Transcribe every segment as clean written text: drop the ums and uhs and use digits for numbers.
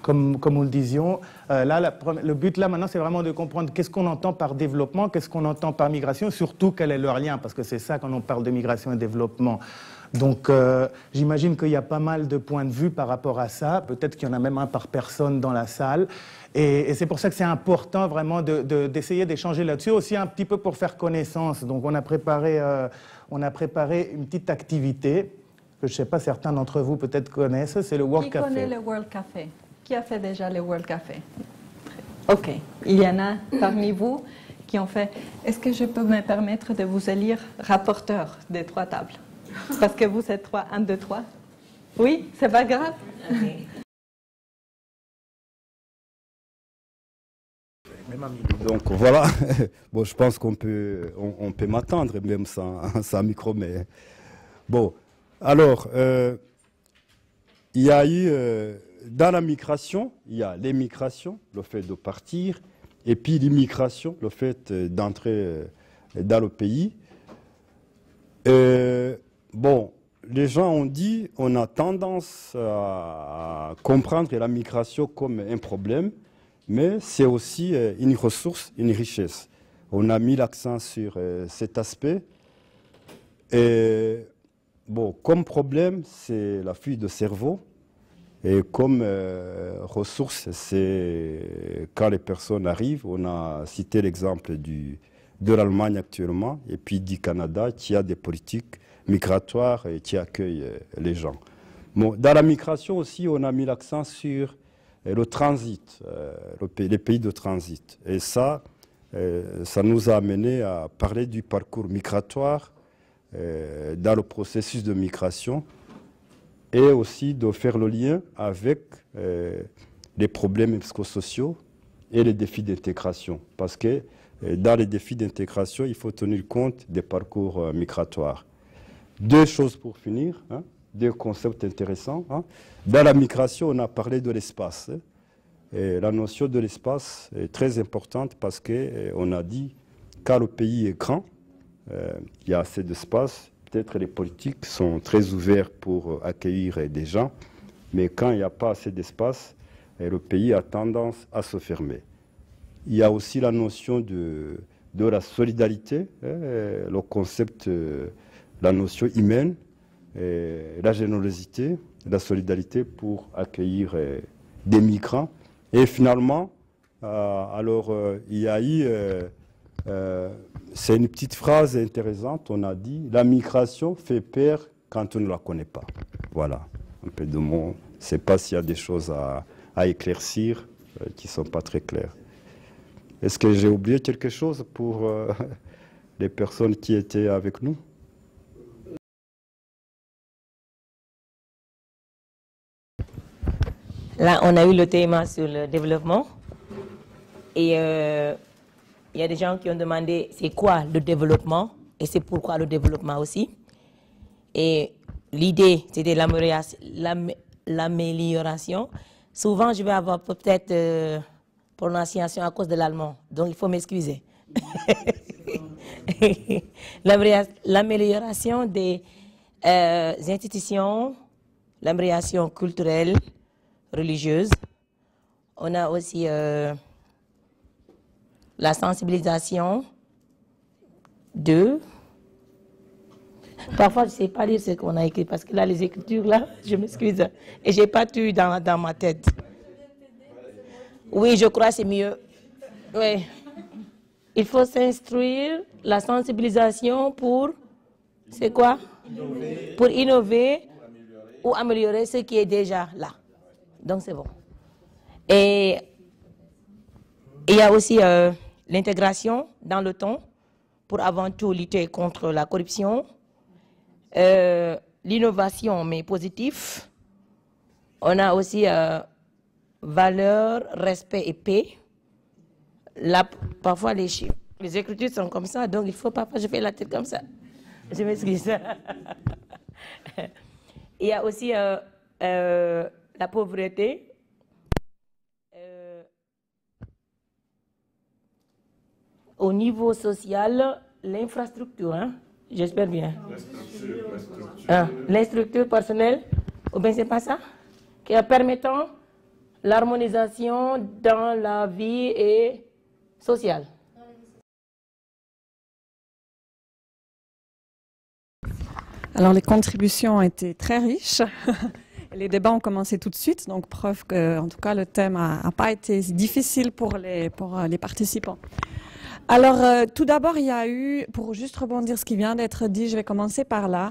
comme nous le disions, le but là maintenant c'est vraiment de comprendre qu'est-ce qu'on entend par développement, qu'est-ce qu'on entend par migration, surtout quel est leur lien, parce que c'est ça quand on parle de migration et développement. Donc j'imagine qu'il y a pas mal de points de vue par rapport à ça, peut-être qu'il y en a même un par personne dans la salle, et c'est pour ça que c'est important vraiment d'essayer d'échanger là-dessus, aussi un petit peu pour faire connaissance. Donc on a préparé une petite activité que je ne sais pas, certains d'entre vous peut-être connaissent, c'est le World Café. Qui connaît le World Café? Qui a fait déjà le World Café? Ok, il y en a parmi vous qui ont fait. Est-ce que je peux me permettre de vous élire rapporteur des 3 tables? Parce que vous êtes 3, 1, 2, 3. Oui, c'est pas grave. Okay. Donc voilà, bon, je pense qu'on peut, on peut m'attendre même sans micro, mais bon. Alors, il y a eu, dans la migration, il y a l'émigration, le fait de partir, et puis l'immigration, le fait d'entrer dans le pays. Bon, les gens ont dit, on a tendance à comprendre la migration comme un problème, mais c'est aussi une ressource, une richesse. On a mis l'accent sur cet aspect. Et bon, comme problème, c'est la fuite de cerveau. Et comme ressource, c'est quand les personnes arrivent. On a cité l'exemple de l'Allemagne actuellement, et puis du Canada, qui a des politiques migratoires et qui accueillent les gens. Bon, dans la migration aussi, on a mis l'accent sur le transit, les pays de transit. Et ça nous a amené à parler du parcours migratoire dans le processus de migration et aussi de faire le lien avec les problèmes psychosociaux et les défis d'intégration. Parce que dans les défis d'intégration, il faut tenir compte des parcours migratoires. 2 choses pour finir, hein, 2 concepts intéressants. Hein. Dans la migration, on a parlé de l'espace. Hein, et la notion de l'espace est très importante parce qu'on a dit, quand le pays est grand, il y a assez d'espace. Peut-être les politiques sont très ouverts pour accueillir des gens, mais quand il n'y a pas assez d'espace, le pays a tendance à se fermer. Il y a aussi la notion de la solidarité, le concept, la notion humaine, la générosité, la solidarité pour accueillir des migrants. Et finalement, il y a eu, c'est une petite phrase intéressante, on a dit, la migration fait peur quand on ne la connaît pas. Voilà, un peu de mots. Je ne sais pas s'il y a des choses à éclaircir qui ne sont pas très claires. Est-ce que j'ai oublié quelque chose pour les personnes qui étaient avec nous? Là, on a eu le thème sur le développement. Et il y a des gens qui ont demandé c'est quoi le développement et c'est pourquoi le développement aussi. Et l'idée, c'était l'amélioration. Souvent, je vais avoir peut-être prononciation à cause de l'allemand, donc il faut m'excuser. L'amélioration des institutions, l'amélioration culturelle, religieuse. On a aussi la sensibilisation de... Parfois, je ne sais pas lire ce qu'on a écrit, parce que là, les écritures, là, je m'excuse. Et je n'ai pas tout dans ma tête. Oui, je crois que c'est mieux. Oui. Il faut s'instruire, la sensibilisation pour... C'est quoi? Pour innover ou améliorer ce qui est déjà là. Donc, c'est bon. Et il y a aussi l'intégration dans le temps pour avant tout lutter contre la corruption, l'innovation, mais positive. On a aussi valeur, respect et paix. Là, parfois, les écritures sont comme ça, donc il faut parfois, je fais la tête comme ça. Je m'excuse. Il y a aussi la pauvreté. Au niveau social, l'infrastructure, hein, j'espère bien. L'instructure personnelle, ou bien c'est pas ça, qui permettant l'harmonisation dans la vie et sociale. Alors les contributions ont été très riches. Les débats ont commencé tout de suite, donc preuve que, en tout cas, le thème n'a pas été difficile pour les participants. Alors, tout d'abord, il y a eu, pour juste rebondir ce qui vient d'être dit, je vais commencer par là.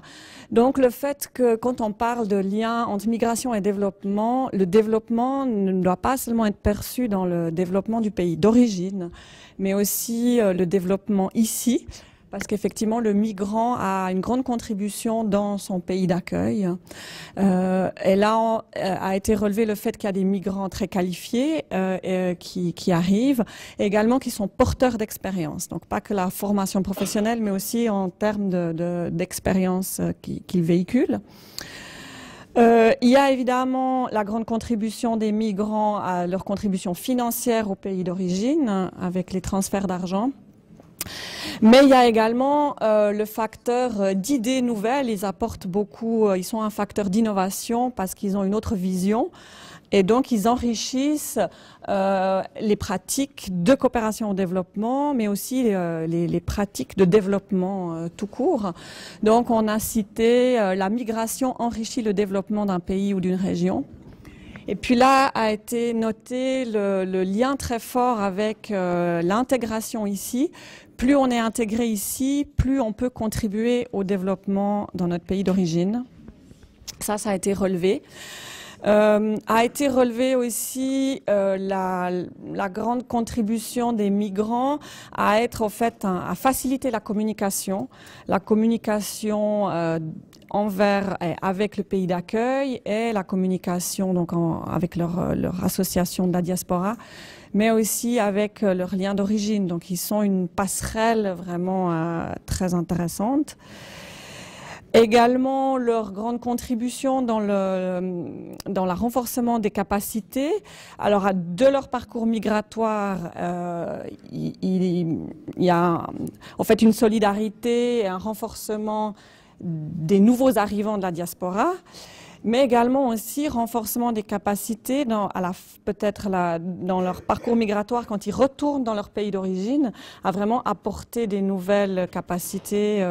Donc, le fait que quand on parle de lien entre migration et développement, le développement ne doit pas seulement être perçu dans le développement du pays d'origine, mais aussi le développement ici, parce qu'effectivement, le migrant a une grande contribution dans son pays d'accueil. Et là, a été relevé le fait qu'il y a des migrants très qualifiés qui arrivent, et également qui sont porteurs d'expérience. Donc, pas que la formation professionnelle, mais aussi en termes d'expérience qu'ils véhiculent. Il y a évidemment la grande contribution des migrants à leur contribution financière au pays d'origine, avec les transferts d'argent. Mais il y a également le facteur d'idées nouvelles. Ils apportent beaucoup, ils sont un facteur d'innovation parce qu'ils ont une autre vision. Et donc, ils enrichissent les pratiques de coopération au développement, mais aussi les pratiques de développement tout court. Donc, on a cité la migration enrichit le développement d'un pays ou d'une région. Et puis là a été noté le lien très fort avec l'intégration ici. Plus on est intégré ici, plus on peut contribuer au développement dans notre pays d'origine. Ça a été relevé. A été relevé aussi la grande contribution des migrants à être au fait à faciliter la communication envers et avec le pays d'accueil et la communication donc avec leur association de la diaspora, mais aussi avec leur lien d'origine. Donc ils sont une passerelle vraiment très intéressante. Également, leur grande contribution dans le renforcement des capacités. Alors, de leur parcours migratoire, il y a en fait une solidarité et un renforcement des nouveaux arrivants de la diaspora, mais également aussi renforcement des capacités dans leur parcours migratoire quand ils retournent dans leur pays d'origine, à vraiment apporter des nouvelles capacités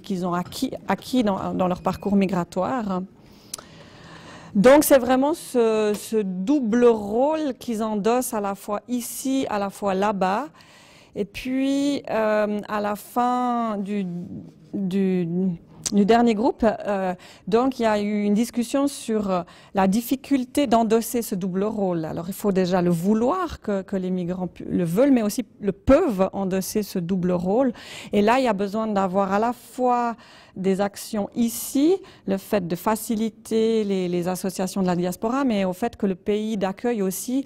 qu'ils ont acquis dans leur parcours migratoire. Donc c'est vraiment ce double rôle qu'ils endossent à la fois ici, à la fois là-bas. Et puis à la fin du dernier groupe, donc il y a eu une discussion sur la difficulté d'endosser ce double rôle. Alors il faut déjà le vouloir, que les migrants le veulent, mais aussi le peuvent endosser ce double rôle. Et là, il y a besoin d'avoir à la fois des actions ici, le fait de faciliter les associations de la diaspora, mais au fait que le pays d'accueil aussi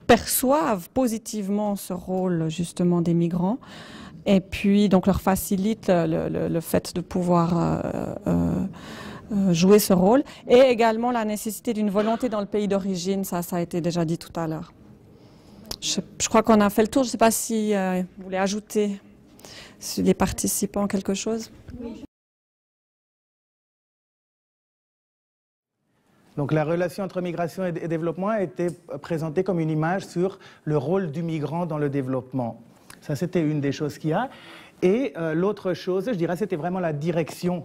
perçoive positivement ce rôle justement des migrants. Et puis, donc, leur facilite le fait de pouvoir jouer ce rôle. Et également la nécessité d'une volonté dans le pays d'origine, ça a été déjà dit tout à l'heure. Je crois qu'on a fait le tour. Je ne sais pas si vous voulez ajouter, les participants, quelque chose. Oui. Donc la relation entre migration et développement a été présentée comme une image sur le rôle du migrant dans le développement. Ça, c'était une des choses qu'il y a. Et l'autre chose, je dirais, c'était vraiment la direction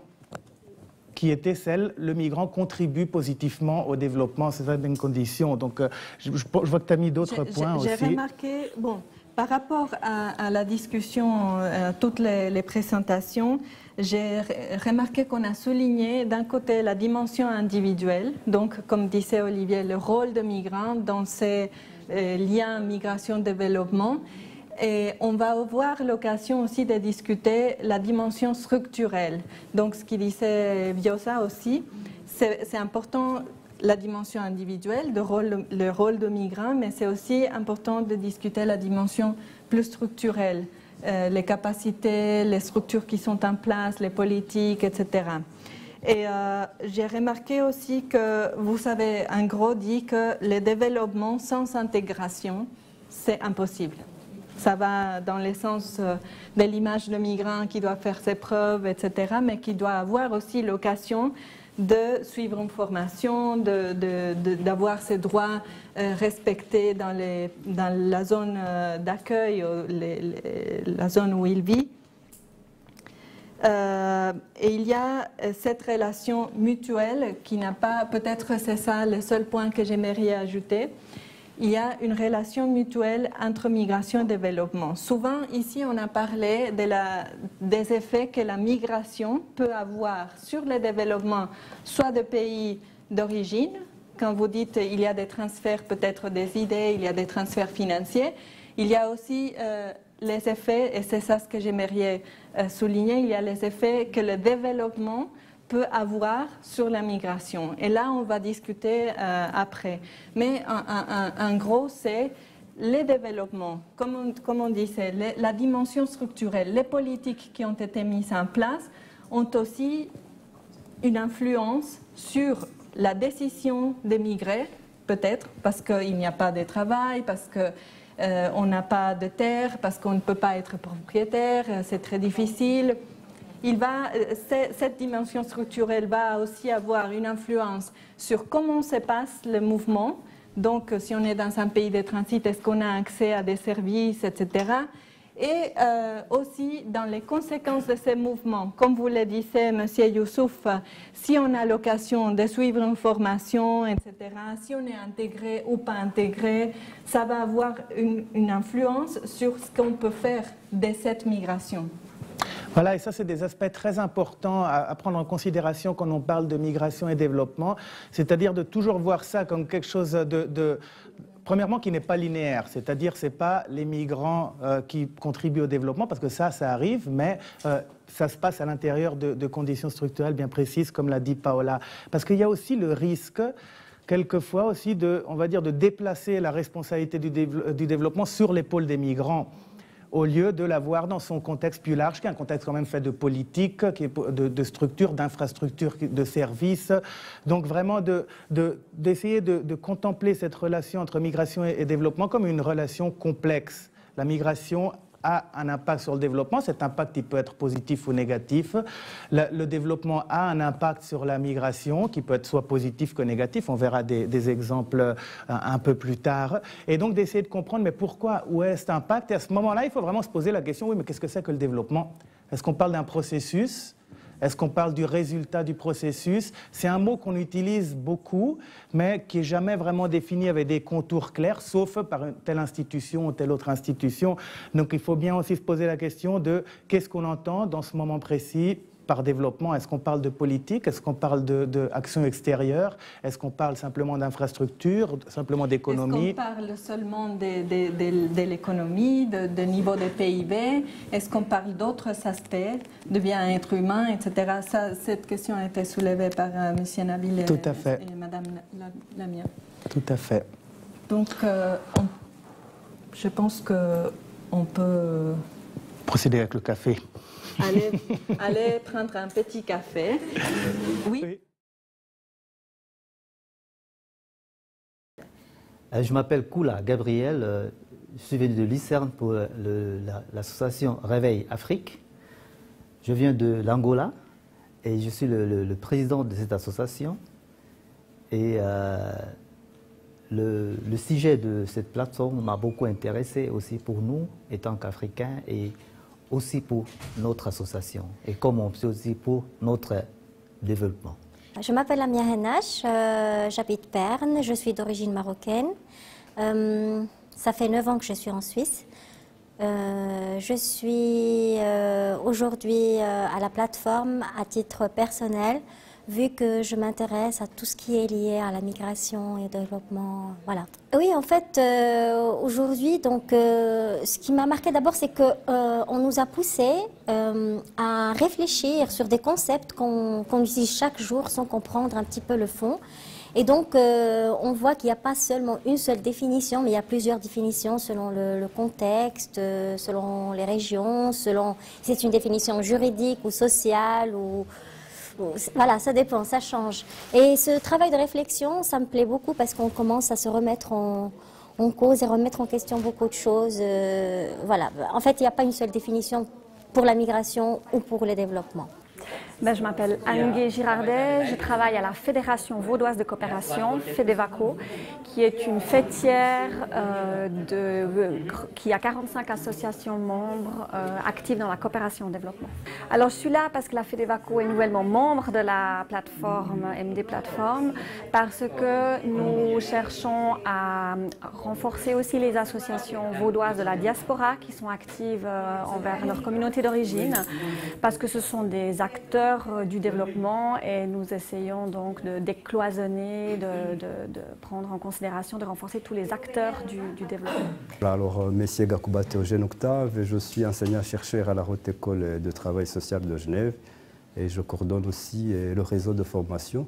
qui était celle, le migrant contribue positivement au développement, c'est une condition. Donc, je vois que tu as mis d'autres points aussi. J'ai remarqué, bon, par rapport à la discussion, toutes les présentations, j'ai remarqué qu'on a souligné d'un côté la dimension individuelle, donc comme disait Olivier, le rôle de migrant dans ces liens migration-développement. Et on va avoir l'occasion aussi de discuter la dimension structurelle. Donc, ce qu'il disait Vjosa aussi, c'est important la dimension individuelle, le rôle de migrant, mais c'est aussi important de discuter la dimension plus structurelle, les capacités, les structures qui sont en place, les politiques, etc. Et j'ai remarqué aussi que vous avez en gros dit que le développement sans intégration, c'est impossible. Ça va dans le sens de l'image de migrant qui doit faire ses preuves, etc., mais qui doit avoir aussi l'occasion de suivre une formation, d'avoir ses droits respectés dans la zone d'accueil, la zone où il vit. Et il y a cette relation mutuelle qui n'a pas, peut-être c'est ça le seul point que j'aimerais ajouter, il y a une relation mutuelle entre migration et développement. Souvent, ici, on a parlé des effets que la migration peut avoir sur le développement, soit de pays d'origine, quand vous dites il y a des transferts, peut-être des idées, il y a des transferts financiers, il y a aussi les effets, et c'est ça ce que j'aimerais souligner, il y a les effets que le développement peut avoir sur la migration. Et là, on va discuter après. Mais en gros, c'est les développements, comme on disait, la dimension structurelle, les politiques qui ont été mises en place ont aussi une influence sur la décision d'émigrer, peut-être parce qu'il n'y a pas de travail, parce qu'on n'a pas de terre, parce qu'on ne peut pas être propriétaire, c'est très difficile. Cette dimension structurelle va aussi avoir une influence sur comment se passe le mouvement. Donc, si on est dans un pays de transit, est-ce qu'on a accès à des services, etc. Et aussi dans les conséquences de ces mouvements. Comme vous le disiez, M. Youssouf, si on a l'occasion de suivre une formation, etc., si on est intégré ou pas intégré, ça va avoir une influence sur ce qu'on peut faire de cette migration. Voilà, et ça, c'est des aspects très importants à prendre en considération quand on parle de migration et développement, c'est-à-dire de toujours voir ça comme quelque chose premièrement, qui n'est pas linéaire, c'est-à-dire ce n'est pas les migrants qui contribuent au développement, parce que ça arrive, mais ça se passe à l'intérieur de conditions structurelles bien précises, comme l'a dit Paola. Parce qu'il y a aussi le risque, quelquefois aussi, on va dire, de déplacer la responsabilité du développement sur l'épaule des migrants, au lieu de la voir dans son contexte plus large, qui est un contexte quand même fait de politique, de structures, d'infrastructures, de services. Donc vraiment d'essayer de contempler cette relation entre migration et développement comme une relation complexe. La migration a un impact sur le développement, cet impact il peut être positif ou négatif. Le développement a un impact sur la migration qui peut être soit positif que négatif, on verra des exemples un peu plus tard. Et donc d'essayer de comprendre mais pourquoi, où est cet impact, et à ce moment-là il faut vraiment se poser la question, oui mais qu'est-ce que c'est que le développement? Est-ce qu'on parle d'un processus? Est-ce qu'on parle du résultat du processus? C'est un mot qu'on utilise beaucoup, mais qui n'est jamais vraiment défini avec des contours clairs, sauf par une telle institution ou telle autre institution. Donc il faut bien aussi se poser la question de qu'est-ce qu'on entend dans ce moment précis par développement. Est-ce qu'on parle de politique? Est-ce qu'on parle d'action extérieure? Est-ce qu'on parle simplement d'infrastructure, simplement d'économie? Est-ce qu'on parle seulement de l'économie, de niveau de PIB? Est-ce qu'on parle d'autres aspects, de bien-être humain, etc. Cette question a été soulevée par M. Nabil et Mme Lamia. Tout à fait. Donc, je pense qu'on peut procéder avec le café. Allez prendre un petit café. Oui. Je m'appelle Koula Gabriel, je suis venu de Lucerne pour l'association Réveil Afrique. Je viens de l'Angola et je suis le président de cette association. Et le sujet de cette plateforme m'a beaucoup intéressé aussi pour nous, étant qu'Africains, et aussi pour notre association, et comme aussi pour notre développement. Je m'appelle Amia Henache, j'habite Berne, je suis d'origine marocaine. Ça fait 9 ans que je suis en Suisse. Je suis aujourd'hui à la plateforme à titre personnel, vu que je m'intéresse à tout ce qui est lié à la migration et au développement. Voilà. Oui, en fait, aujourd'hui, donc, ce qui m'a marqué d'abord, c'est qu'on nous a poussé à réfléchir sur des concepts qu'on utilise chaque jour sans comprendre un petit peu le fond. Et donc, on voit qu'il n'y a pas seulement une seule définition, mais il y a plusieurs définitions selon le contexte, selon les régions, selon si c'est une définition juridique ou sociale ou... Voilà, ça dépend, ça change. Et ce travail de réflexion, ça me plaît beaucoup parce qu'on commence à se remettre en cause et remettre en question beaucoup de choses. Voilà. En fait, il n'y a pas une seule définition pour la migration ou pour le développement. Je m'appelle Anne-Gué Girardet, je travaille à la Fédération vaudoise de coopération, FEDEVACO, qui est une fêtière qui a 45 associations membres actives dans la coopération au développement. Alors je suis là parce que la FEDEVACO est nouvellement membre de la plateforme MD Plateforme, parce que nous cherchons à renforcer aussi les associations vaudoises de la diaspora qui sont actives envers leur communauté d'origine, parce que ce sont des acteurs du développement et nous essayons donc de décloisonner, de prendre en considération, de renforcer tous les acteurs du développement. Alors, Monsieur Gakouba Théogène Octave, je suis enseignant-chercheur à la Haute École de Travail Social de Genève et je coordonne aussi le réseau de formation,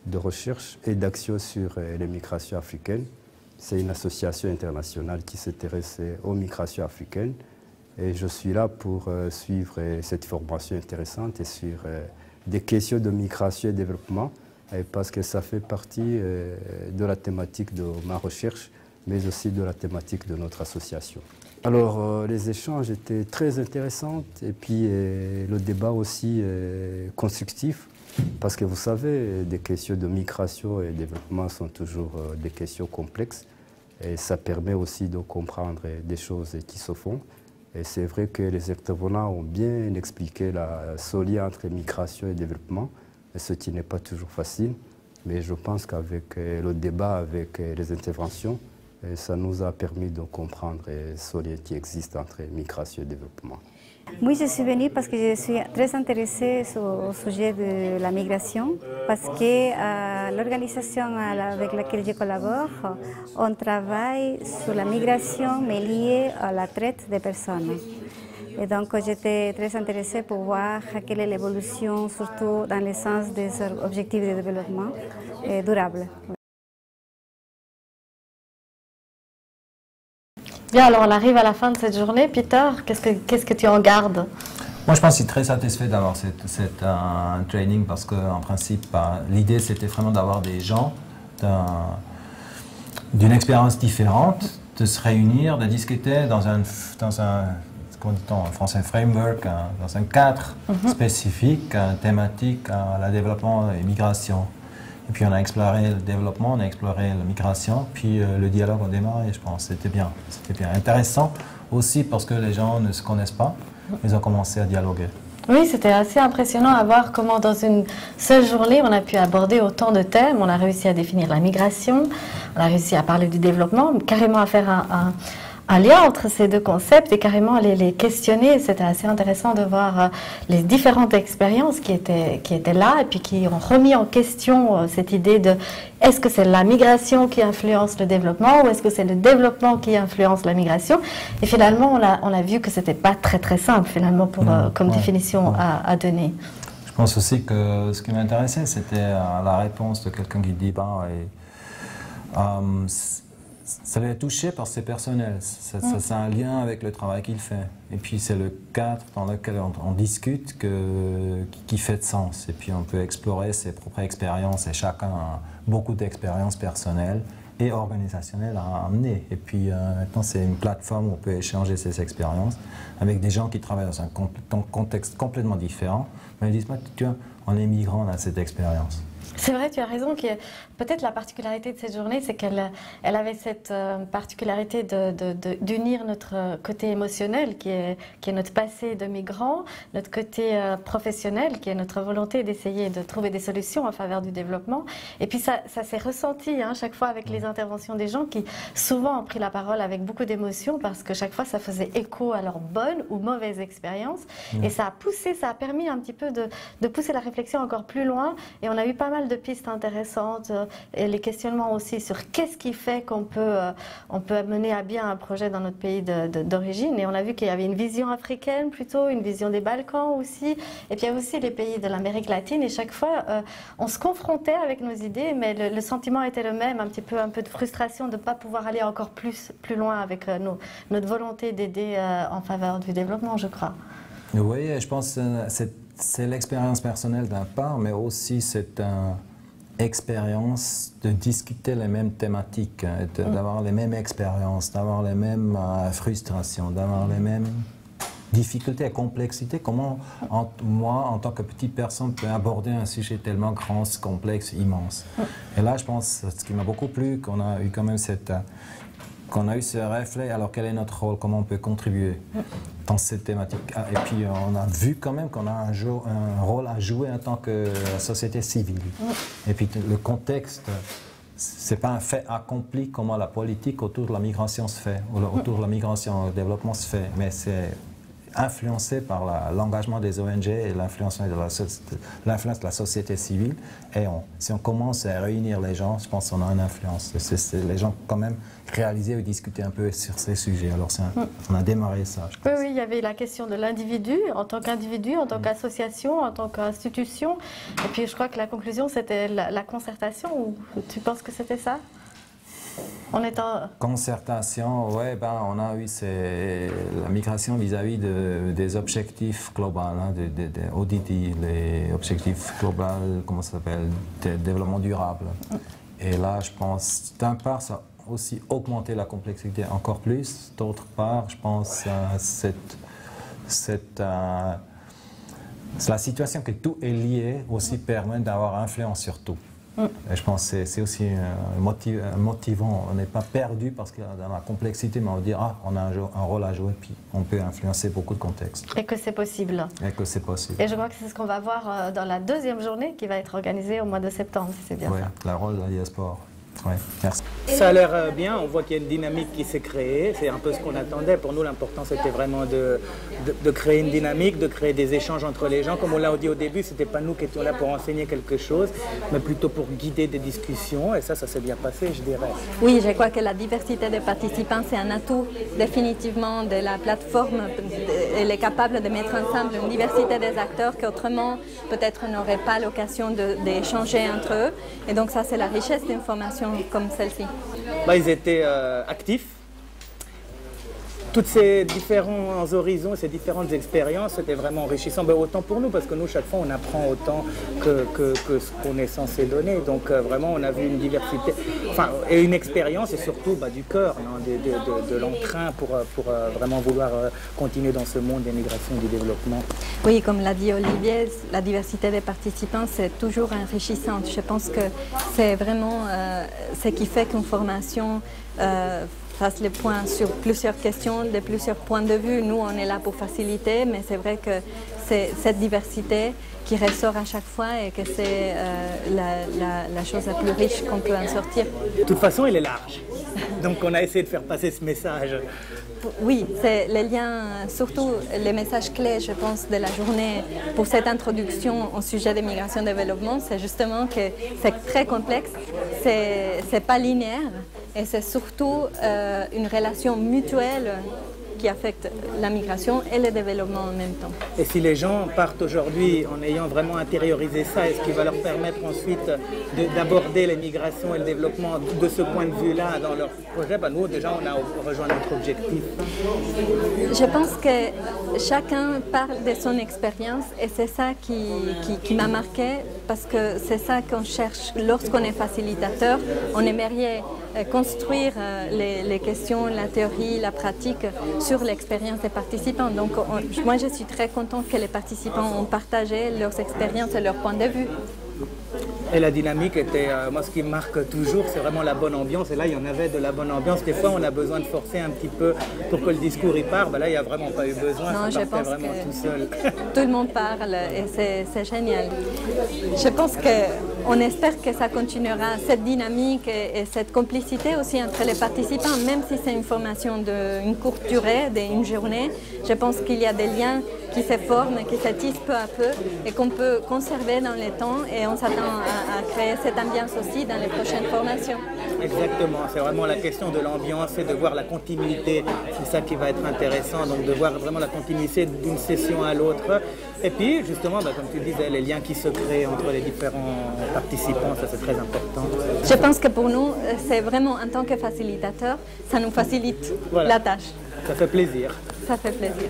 de recherche et d'action sur les migrations africaines. C'est une association internationale qui s'intéresse aux migrations africaines. Et je suis là pour suivre cette formation intéressante et sur des questions de migration et développement, parce que ça fait partie de la thématique de ma recherche, mais aussi de la thématique de notre association. Alors, les échanges étaient très intéressants et puis le débat aussi constructif, parce que vous savez, des questions de migration et développement sont toujours des questions complexes et ça permet aussi de comprendre des choses qui se font. Et c'est vrai que les intervenants ont bien expliqué ce lien entre migration et développement, ce qui n'est pas toujours facile. Mais je pense qu'avec le débat, avec les interventions, ça nous a permis de comprendre ce lien qui existe entre migration et développement. Moi, je suis venue parce que je suis très intéressée au sujet de la migration, parce que l'organisation avec laquelle je collabore, on travaille sur la migration, mais liée à la traite des personnes. Et donc, j'étais très intéressée pour voir quelle est l'évolution, surtout dans le sens des objectifs de développement durable. Bien, alors on arrive à la fin de cette journée. Peter, qu'est-ce que tu en gardes? Moi, je pense que je suis très satisfait d'avoir un training parce qu'en principe, l'idée, c'était vraiment d'avoir des gens d'une expérience différente, de se réunir, de discuter dans un comment dit-on en français, framework, dans un cadre spécifique, thématique à la développement et migration. Et puis on a exploré le développement, on a exploré la migration, puis le dialogue a démarré, je pense. C'était bien. Intéressant aussi parce que les gens ne se connaissent pas, ils ont commencé à dialoguer. Oui, c'était assez impressionnant à voir comment dans une seule journée, on a pu aborder autant de thèmes. On a réussi à définir la migration, on a réussi à parler du développement, carrément à faire un lien entre ces deux concepts et carrément les questionner. C'était assez intéressant de voir les différentes expériences qui étaient là et puis qui ont remis en question cette idée de est-ce que c'est la migration qui influence le développement ou est-ce que c'est le développement qui influence la migration. Et finalement, on a vu que c'était pas très simple finalement comme définition à donner. Je pense aussi que ce qui m'intéressait, c'était la réponse de quelqu'un qui dit ça l'a touché parce que c'est personnel, ça a un lien avec le travail qu'il fait. Et puis c'est le cadre dans lequel on discute qui fait de sens. Et puis on peut explorer ses propres expériences et chacun a beaucoup d'expériences personnelles et organisationnelles à amener. Et puis maintenant c'est une plateforme où on peut échanger ses expériences avec des gens qui travaillent dans un contexte complètement différent. Mais ils disent, tu vois, on est migrant, on a cette expérience. C'est vrai, tu as raison. Peut-être la particularité de cette journée, c'est qu'elle avait cette particularité d'unir notre côté émotionnel, qui est notre passé de migrants, notre côté professionnel, qui est notre volonté d'essayer de trouver des solutions en faveur du développement. Et puis ça s'est ressenti chaque fois avec les interventions des gens qui souvent ont pris la parole avec beaucoup d'émotion parce que chaque fois ça faisait écho à leurs bonnes ou mauvaises expériences. Et ça a permis un petit peu de pousser la réflexion encore plus loin. Et on a eu pas mal de pistes intéressantes et les questionnements aussi sur qu'est-ce qui fait qu'on peut mener à bien un projet dans notre pays d'origine. Et on a vu qu'il y avait une vision africaine plutôt, une vision des Balkans aussi, et puis il y a aussi les pays de l'Amérique latine. Et chaque fois, on se confrontait avec nos idées, mais le sentiment était le même, un peu de frustration de ne pas pouvoir aller encore plus loin avec notre volonté d'aider en faveur du développement, je crois. Oui, je pense que c'est l'expérience personnelle d'un part, mais aussi c'est une expérience de discuter les mêmes thématiques, d'avoir les mêmes expériences, d'avoir les mêmes frustrations, d'avoir les mêmes difficulté et complexité, comment moi, en tant que petite personne, peux aborder un sujet tellement grand, complexe, immense. Et là, je pense, ce qui m'a beaucoup plu, qu'on a eu quand même qu'on a eu ce réflexe, alors quel est notre rôle, comment on peut contribuer dans cette thématique. Et puis on a vu quand même qu'on a un rôle à jouer en tant que société civile. Et puis le contexte, c'est pas un fait accompli comment la politique autour de la migration se fait, ou autour de la migration et le développement se fait, mais c'est influencé par l'engagement des ONG et l'influence de la société civile. Et si on commence à réunir les gens, je pense qu'on a une influence. Les gens quand même réaliser ou discuter un peu sur ces sujets. Alors on a démarré ça. Je pense. Oui, il y avait la question de l'individu, en tant qu'association, en tant qu'institution. Et puis je crois que la conclusion, c'était la concertation. Ou tu penses que c'était ça? Concertation, oui, on a eu la migration vis-à-vis des objectifs globaux, hein, des ODD, les objectifs globaux, comment ça s'appelle, de développement durable. Et là, je pense, d'un part, ça a aussi augmenté la complexité encore plus. D'autre part, je pense, la situation que tout est lié aussi permet d'avoir influence sur tout. Et je pense que c'est aussi motivant. On n'est pas perdu parce que dans la complexité, mais on va dire on a un rôle à jouer, puis on peut influencer beaucoup de contextes. Et que c'est possible. Et que c'est possible. Et je crois que c'est ce qu'on va voir dans la deuxième journée qui va être organisée au mois de septembre, si c'est bien ça. Le rôle de la diaspora. Ouais, merci. Ça a l'air bien, on voit qu'il y a une dynamique qui s'est créée, c'est un peu ce qu'on attendait. Pour nous, l'important, c'était vraiment de créer une dynamique, de créer des échanges entre les gens. Comme on l'a dit au début, ce n'était pas nous qui étions là pour enseigner quelque chose, mais plutôt pour guider des discussions, et ça s'est bien passé, je dirais. Oui, je crois que la diversité des participants, c'est un atout définitivement de la plateforme. Elle est capable de mettre ensemble une diversité des acteurs qu'autrement, peut-être, n'auraient pas l'occasion d'échanger entre eux. Et donc ça, c'est la richesse d'une formation comme celle-ci. Ils étaient actifs. Toutes ces différents horizons, ces différentes expériences, c'était vraiment enrichissant. Autant pour nous, parce que nous, chaque fois, on apprend autant que ce qu'on est censé donner. Donc vraiment, on a vu une diversité, et une expérience, et surtout du cœur, de l'entrain pour vraiment vouloir continuer dans ce monde des migrations et du développement. Oui, comme l'a dit Olivier, la diversité des participants, c'est toujours enrichissante. Je pense que c'est vraiment ce qui fait qu'une formation fasse le point sur plusieurs questions, de plusieurs points de vue. Nous, on est là pour faciliter, mais c'est vrai que c'est cette diversité qui ressort à chaque fois et que c'est la chose la plus riche qu'on peut en sortir. De toute façon, il est large. Donc, on a essayé de faire passer ce message. Oui, c'est les liens, surtout les messages clés, je pense, de la journée pour cette introduction au sujet des migrations et développement, c'est justement que c'est très complexe, c'est pas linéaire et c'est surtout une relation mutuelle qui affecte la migration et le développement en même temps. Et si les gens partent aujourd'hui en ayant vraiment intériorisé ça, est-ce qu'il va leur permettre ensuite d'aborder les migrations et le développement de ce point de vue-là dans leur projet? Nous, déjà, on a rejoint notre objectif. Je pense que chacun parle de son expérience et c'est ça qui m'a marqué parce que c'est ça qu'on cherche lorsqu'on est facilitateur. On aimerait construire les questions, la théorie, la pratique sur l'expérience des participants. Donc moi je suis très contente que les participants ont partagé leurs expériences et leurs points de vue. Et la dynamique était, moi ce qui me marque toujours, c'est vraiment la bonne ambiance. Et là, il y en avait de la bonne ambiance. Des fois, on a besoin de forcer un petit peu pour que le discours y parte. Là, il n'y a vraiment pas eu besoin. Non, ça je pense vraiment que tout seul. Tout le monde parle et c'est génial. Je pense qu'on espère que ça continuera, cette dynamique et cette complicité aussi entre les participants, même si c'est une formation d'une courte durée, d'une journée. Je pense qu'il y a des liens qui se forment, qui se tissent peu à peu et qu'on peut conserver dans le temps et on s'attend à créer cette ambiance aussi dans les prochaines formations. Exactement, c'est vraiment la question de l'ambiance et de voir la continuité, c'est ça qui va être intéressant, donc de voir vraiment la continuité d'une session à l'autre. Et puis justement, comme tu disais, les liens qui se créent entre les différents participants, ça c'est très important. Je pense que pour nous, c'est vraiment en tant que facilitateur, ça nous facilite la tâche. Ça fait plaisir. Ça fait plaisir.